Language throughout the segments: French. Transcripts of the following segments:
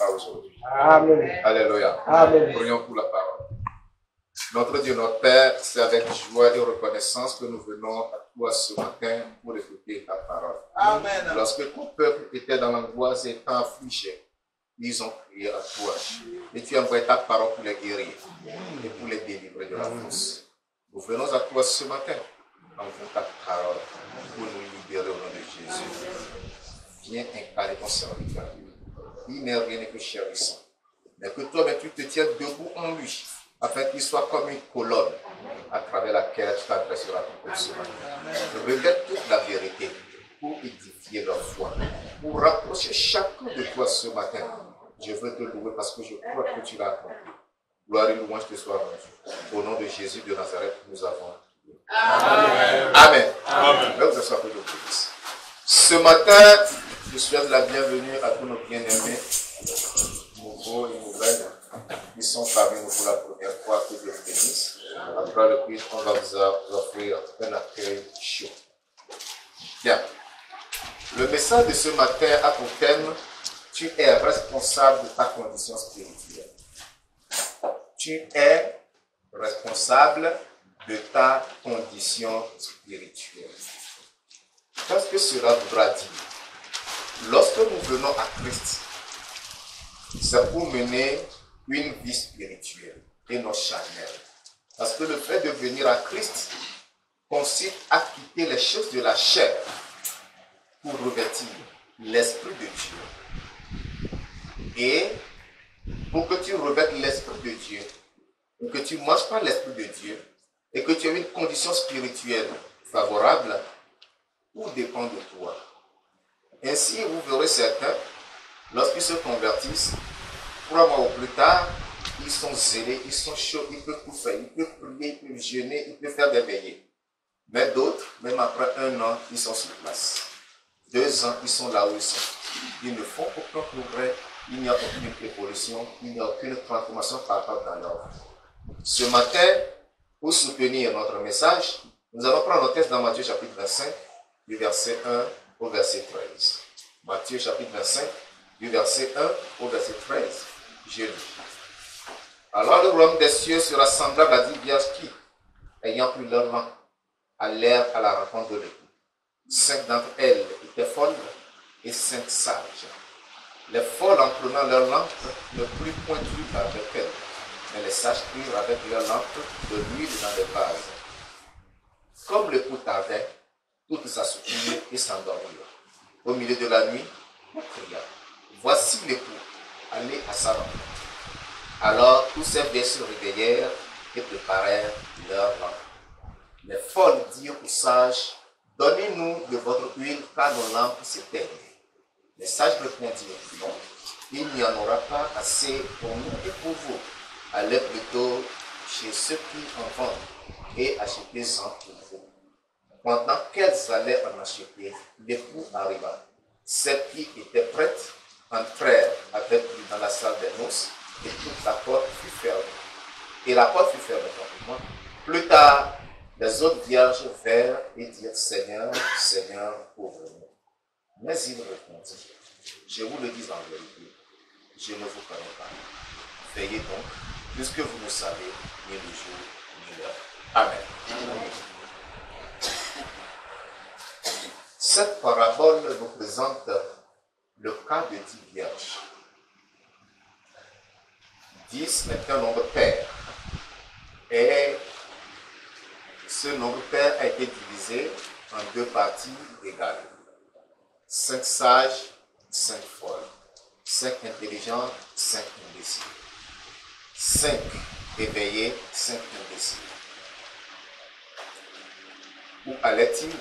à aujourd'hui. Amen. Alléluia. Amen. Prions pour la parole. Notre Dieu, notre Père, c'est avec joie et reconnaissance que nous venons à toi ce matin pour écouter ta parole. Amen. Lorsque ton peuple était dans l'angoisse et étant affligé, ils ont crié à toi. Et tu as envoyé ta parole pour les guérir et pour les délivrer de la fosse. Nous venons à toi ce matin. Envoie ta parole pour nous libérer au nom de Jésus. Viens incarner ton serviteur. Il n'est rien que chérissant. Mais que toi, tu te tiennes debout en lui, afin qu'il soit comme une colonne à travers laquelle tu t'adresseras ton peuple ce matin. Revête toute la vérité pour édifier leur foi, pour rapprocher chacun de toi ce matin. Je veux te louer parce que je crois que tu l'as accompli. Gloire et louange te soient rendues. Au nom de Jésus de Nazareth, nous avons. Amen. Amen. Amen. Là, vous soyez de plus. Ce matin, je souhaite la bienvenue à tous nos bien-aimés, nouveaux et nouvelles, qui sont parmi nous pour la première fois. Que Dieu vous bénisse. Après le culte, on va vous offrir un accueil chaud. Bien. Le message de ce matin a pour thème: tu es responsable de ta condition spirituelle. Tu es responsable de ta condition spirituelle. Qu'est-ce que cela voudra dire? Lorsque nous venons à Christ, c'est pour mener une vie spirituelle et non charnelle. Parce que le fait de venir à Christ consiste à quitter les choses de la chair pour revêtir l'Esprit de Dieu. Et pour que tu revêtes l'Esprit de Dieu, ou que tu ne manges pas l'Esprit de Dieu, et que tu aies une condition spirituelle favorable, tout dépend de toi. Ainsi, vous verrez certains, lorsqu'ils se convertissent, 3 mois ou plus tard, ils sont zélés, ils sont chauds, ils peuvent tout faire, ils peuvent prier, ils peuvent jeûner, ils peuvent faire des veillées. Mais d'autres, même après 1 an, ils sont sur place. 2 ans, ils sont là où ils sont. Ils ne font aucun progrès, il n'y a aucune évolution, il n'y a aucune transformation par rapport dans leur vie. Ce matin, pour soutenir notre message, nous allons prendre notre texte dans Matthieu chapitre 25, du verset 1 au verset 13. Matthieu chapitre 25, du verset 1 au verset 13. Je lis. Alors le royaume des cieux sera semblable à 10 vierges qui, ayant pris leur lampe, allèrent à la rencontre de l'époux. 5 d'entre elles étaient folles et 5 sages. Les folles, en prenant leur lampe, ne prirent point d'huile avec elles, mais les sages prirent avec leur lampe de l'huile dans les vases. Comme l'époux tardait, toutes s'assoupirent et s'endormirent. Au milieu de la nuit, on cria: voici l'époux, allez à sa rencontre. Alors tous ces vieilles se réveillèrent et préparèrent leur lampe. Les folles dirent aux sages: donnez-nous de votre huile, car nos lampes s'éteignent. Les sages répondirent: non, il n'y en aura pas assez pour nous et pour vous. Allez plutôt chez ceux qui en vendent et achetez-en pour vous. Pendant qu'elles allaient en acheter, l'époux arriva. Celles qui étaient prêtes entrèrent avec lui dans la salle des noces et toute la porte fut fermée. Et la porte fut fermée complètement. Plus tard, les autres vierges vinrent et dirent: Seigneur, Seigneur, ouvre-nous. Mais il répondit: je vous le dis en vérité, je ne vous connais pas. Veillez donc, puisque vous ne savez ni le jour ni l'heure. Amen. Cette parabole nous présente le cas de 10 vierges. 10 est un nombre pair. Et ce nombre pair a été divisé en 2 parties égales. 5 sages, 5 folles. 5 intelligents, 5 imbéciles. 5 éveillés, 5 imbéciles. Où allaient-ils?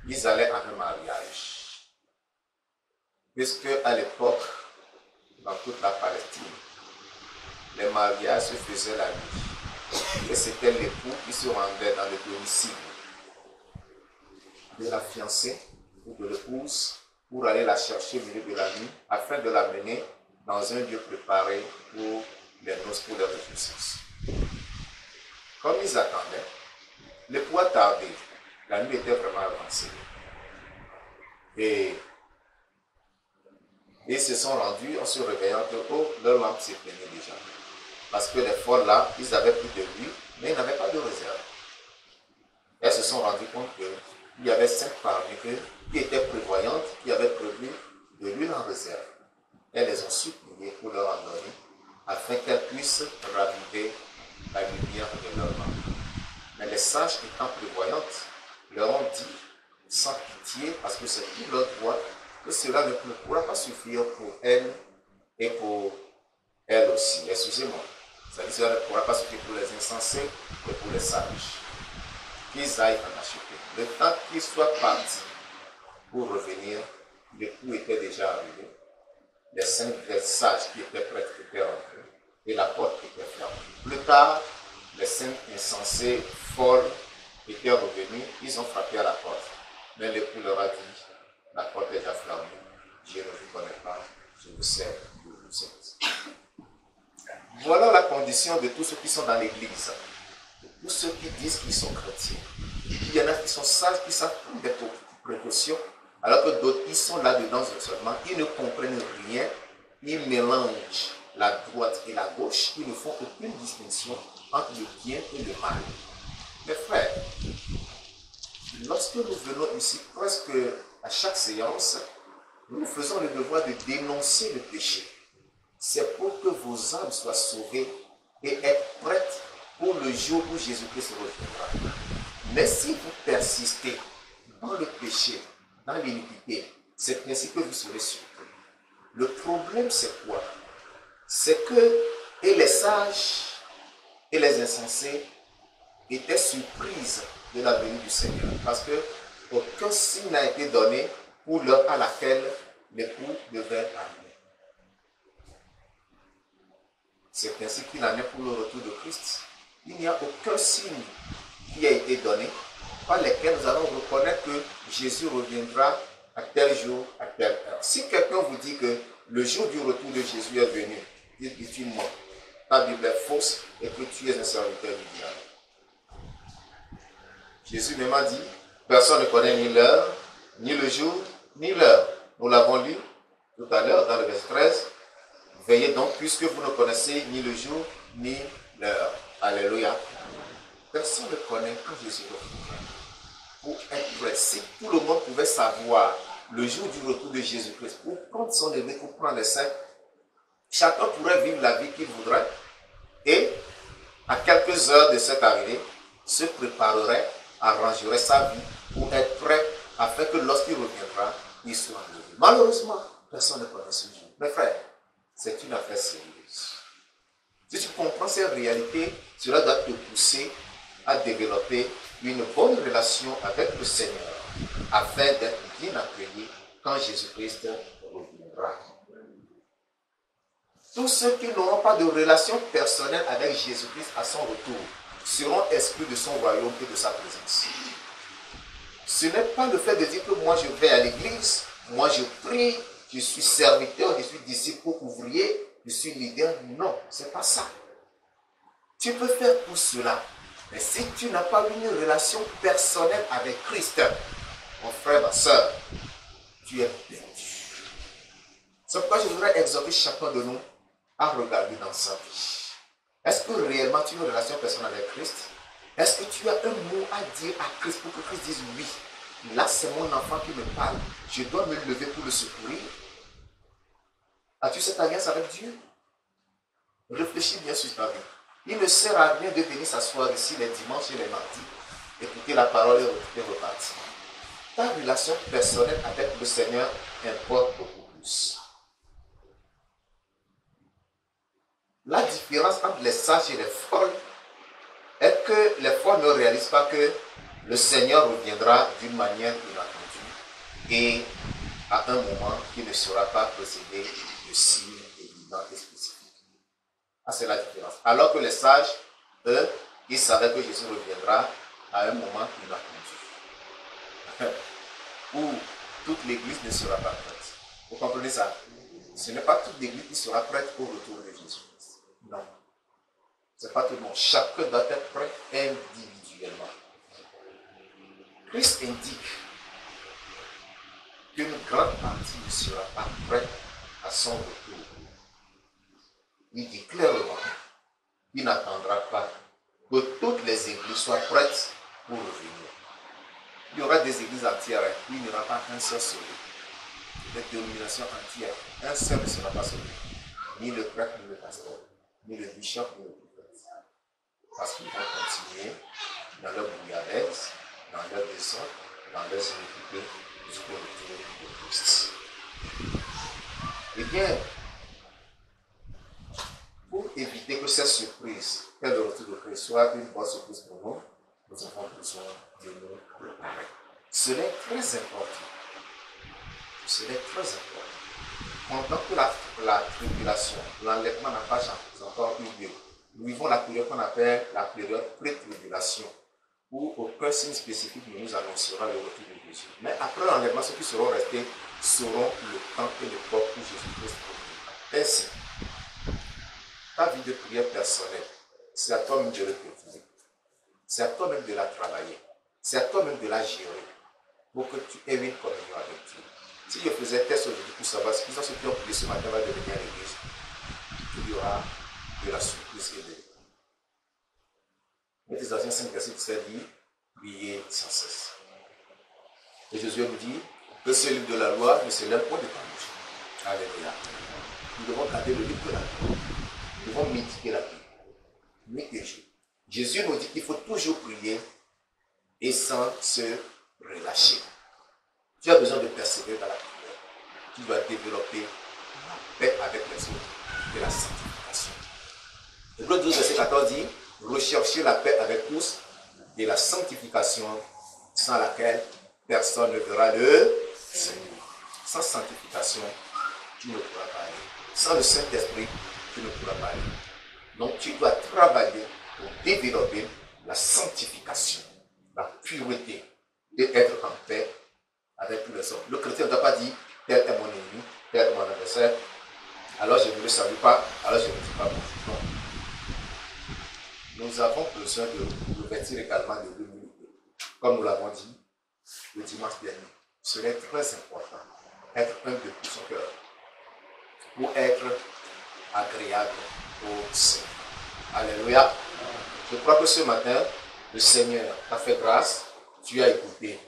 Ils allaient à un mariage. Puisque à l'époque, dans toute la Palestine, les mariages se faisaient la nuit. Et c'était l'époux qui se rendait dans le domicile de la fiancée ou de l'épouse pour aller la chercher au milieu de la nuit afin de la mener dans un lieu préparé pour les noces, pour les réjouissances. Comme ils attendaient, l'époux a tardé. La nuit était vraiment avancée. Et Et ils se sont rendus en se réveillant que oh, leur lampe s'éteignait déjà. Parce que les folles là, ils avaient plus de l'huile, mais ils n'avaient pas de réserve. Elles se sont rendues compte qu'il y avait 5 parmi eux qui étaient prévoyantes, qui avaient prévu de l'huile en réserve. Elles les ont suppliées pour leur en donner, afin qu'elles puissent raviver la lumière de leur lampe. Mais les sages étant prévoyantes, leur ont dit, sans pitié, parce que c'est tout leur droit, que cela ne pourra pas suffire pour elles et pour elles aussi. Excusez-moi. Ça dit que cela ne pourra pas suffire pour les insensés et pour les sages. Qu'ils aillent en acheter. Le temps qu'ils soient partis pour revenir, le coup était déjà arrivé. Les 5 sages qui étaient prêts étaient rentrés et la porte était fermée. Plus tard, les 5 insensés, folles, étaient revenus, ils ont frappé à la porte. Mais l'époux leur a dit, la porte est déjà fermée, je ne vous connais pas, je vous sais où vous êtes. Voilà la condition de tous ceux qui sont dans l'église, de tous ceux qui disent qu'ils sont chrétiens. Il y en a qui sont sages, qui savent prendre des précautions, alors que d'autres, ils sont là-dedans seulement, ils ne comprennent rien, ils mélangent la droite et la gauche, ils ne font aucune distinction entre le bien et le mal. Mes frères, lorsque nous venons ici, presque à chaque séance, nous faisons le devoir de dénoncer le péché. C'est pour que vos âmes soient sauvées et être prêtes pour le jour où Jésus-Christ reviendra. Mais si vous persistez dans le péché, dans l'iniquité, c'est ainsi que vous serez surpris. Le problème, c'est quoi? C'est que et les sages et les insensés étaient surprises de la venue du Seigneur, parce que aucun signe n'a été donné pour l'heure à laquelle l'époux devait arriver. C'est ainsi qu'il en est pour le retour de Christ. Il n'y a aucun signe qui a été donné par lequel nous allons reconnaître que Jésus reviendra à tel jour, à telle heure. Si quelqu'un vous dit que le jour du retour de Jésus est venu, dites que tu mens, ta Bible est fausse et que tu es un serviteur du diable. Jésus même a dit, personne ne connaît ni l'heure, ni le jour, ni l'heure. Nous l'avons lu tout à l'heure dans le verset 13. Veillez donc puisque vous ne connaissez ni le jour, ni l'heure. Alléluia. Personne ne connaît quand Jésus reviendra. Pour être prêt, si tout le monde pouvait savoir le jour du retour de Jésus-Christ, pour prendre son éveil, pour prendre les saints, chacun pourrait vivre la vie qu'il voudrait et à quelques heures de cette arrivée, se préparerait, arrangerait sa vie pour être prêt afin que lorsqu'il reviendra, il soit enlevé. Malheureusement, personne ne connaît ce jour. Mes frères, c'est une affaire sérieuse. Si tu comprends ces réalités, cela doit te pousser à développer une bonne relation avec le Seigneur afin d'être bien accueilli quand Jésus-Christ reviendra. Tous ceux qui n'auront pas de relation personnelle avec Jésus-Christ à son retour seront exclus de son royaume et de sa présence. Ce n'est pas le fait de dire que moi je vais à l'église, moi je prie, je suis serviteur, je suis disciple ou ouvrier, je suis leader. Non, ce n'est pas ça. Tu peux faire tout cela. Mais si tu n'as pas une relation personnelle avec Christ, mon frère, ma soeur, tu es perdu. C'est pourquoi je voudrais exhorter chacun de nous à regarder dans sa vie. Est-ce que réellement tu as une relation personnelle avec Christ? Est-ce que tu as un mot à dire à Christ pour que Christ dise oui? Là, c'est mon enfant qui me parle. Je dois me lever pour le secourir. As-tu cette alliance avec Dieu? Réfléchis bien sur ta vie. Il ne sert à rien de venir s'asseoir ici les dimanches et les mardis, écouter la parole et repartir. Ta relation personnelle avec le Seigneur importe beaucoup plus. La différence entre les sages et les folles est que les folles ne réalisent pas que le Seigneur reviendra d'une manière inattendue et à un moment qui ne sera pas précédé de signes évidents et spécifiques. Ah, c'est la différence. Alors que les sages, eux, ils savaient que Jésus reviendra à un moment inattendu. Où toute l'église ne sera pas prête. Vous comprenez ça? Ce n'est pas toute l'église qui sera prête au retour de Jésus. Non. Ce n'est pas tout le monde. Chacun doit être prêt individuellement. Christ indique qu'une grande partie ne sera pas prête à son retour, il dit clairement qu'il n'attendra pas que toutes les églises soient prêtes pour revenir. Il y aura des églises entières, il n'y aura pas un seul sauvé. Des dénominations entières, un seul ne sera pas sauvé. Ni le prêtre, ni le pasteur, ni le bishop, ni le prophète. Parce qu'ils vont continuer dans leur bouillabaisse, dans leur désordre, dans leur iniquité, jusqu'au retour de Christ. Eh bien, pour éviter que cette surprise, que le retour de Christ soit une bonne surprise pour nous, nous avons besoin de nous préparer. Cela est très important. Cela est très important. Pendant que la tribulation, l'enlèvement n'a pas encore eu lieu, nous vivons la période qu'on appelle la période pré-tribulation, où aucun signe spécifique ne nous annoncera le retour de Jésus. Mais après l'enlèvement, ceux qui seront restés sauront le temps et l'époque où Jésus-Christ reviendra. Ainsi, ta vie de prière personnelle, c'est à toi-même de le cultiver. C'est à toi-même de la travailler. C'est à toi-même de la gérer pour que tu aies une communion avec Dieu. Si je faisais un test aujourd'hui pour savoir ce ceux qui ont prié ce matin va devenir à l'église, il y aura de la surprise et de mais tes anciens 5 versets qui se dit, priez sans cesse. Et Jésus nous dit que ce livre de la loi ne se lève pas de ta bouche. Alléluia. Nous devons garder le livre de la loi. Nous devons méditer la Bible. Nuit et jour. Jésus nous dit qu'il faut toujours prier et sans se relâcher. Tu as besoin de persévérer dans la prière. Tu dois développer la paix avec les autres et la sanctification. Hébreux 12, verset 14 dit, recherchez la paix avec tous et la sanctification sans laquelle personne ne verra le Seigneur. Sans sanctification, tu ne pourras pas aller. Sans le Saint-Esprit, tu ne pourras pas aller. Donc tu dois travailler pour développer la sanctification, la pureté et être en paix avec tous les hommes. Le chrétien ne doit pas dire tel est mon ennemi, tel est mon adversaire, alors je ne le salue pas, alors je ne dis pas bonjour. Non. Nous avons besoin de revêtir également de l'humilité. Comme nous l'avons dit le dimanche dernier, cela est très important. Être humble de tout son cœur pour être agréable au Seigneur. Alléluia. Je crois que ce matin, le Seigneur t'a fait grâce. Tu as écouté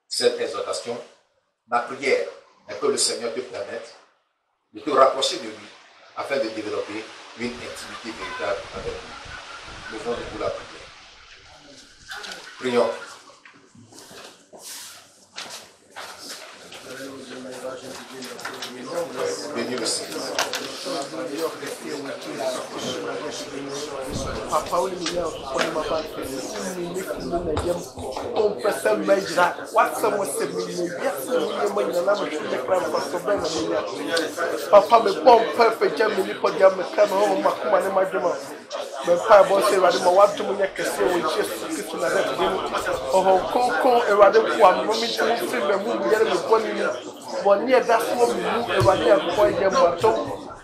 cette exhortation. Ma prière est que le Seigneur te permette de te rapprocher de lui afin de développer une intimité véritable avec lui. Nous devons de la prière. Prions. Bénis le Seigneur. Papa, we need help. Confessor Major, what someone said, yes, Papa, me bomb perfect Germany for German home, Makuma, and my demo. When Papa said, I want to make a show with just kitchen at that dinner. Oh, Coco, a rather one moment to film a movie with 1 year. That's what we do, a rather point them.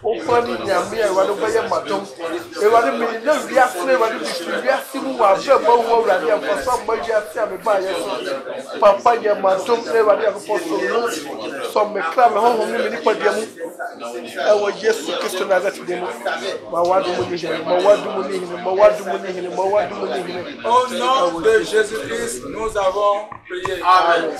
Open in your mere rather by a madam. A rather minute, no, we are flavor we are still for some major by Papa, your madam, never for some clam home in I was just to kiss another to them. Au nom de Jésus-Christ, nous avons prié. Amen.